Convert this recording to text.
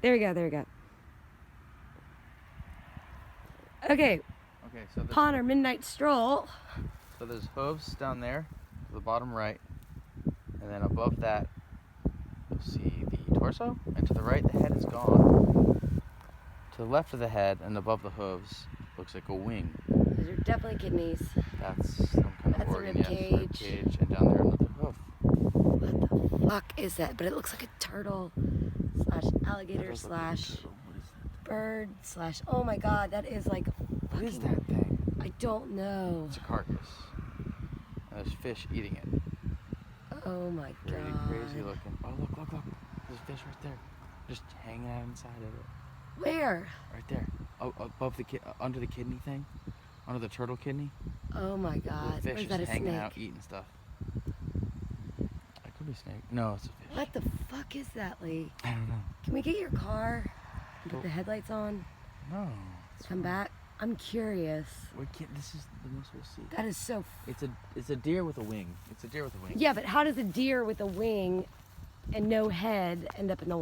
There we go, there we go. Okay, so upon our midnight stroll. So there's hooves down there, to the bottom right, and then above that, you'll see the torso, and to the right, the head is gone. To the left of the head and above the hooves, looks like a wing. Those are definitely kidneys. That's some kind of organ, yes. Rib Cage, and down there another hoof. What the fuck is that? But it looks like a turtle slash alligator slash bird slash. Oh my god, that is like a fucking. What is that thing? I don't know. It's a carcass. And there's fish eating it. Oh my Pretty god. crazy looking. Oh, look. There's a fish right there. Just hanging out inside of it. Where? Right there. Oh, above the under the kidney thing. Under the turtle kidney. Oh my god. The Or fish is that a is hanging snake? out eating stuff. That could be a snake. No, it's a fish. What the fuck is that, Lee? I don't know. Can we get your car and put the headlights on? No. Come back. I'm curious. We can't. This is the most we'll see. That is so. It's a deer with a wing. It's a deer with a wing. Yeah, but how does a deer with a wing and no head end up in the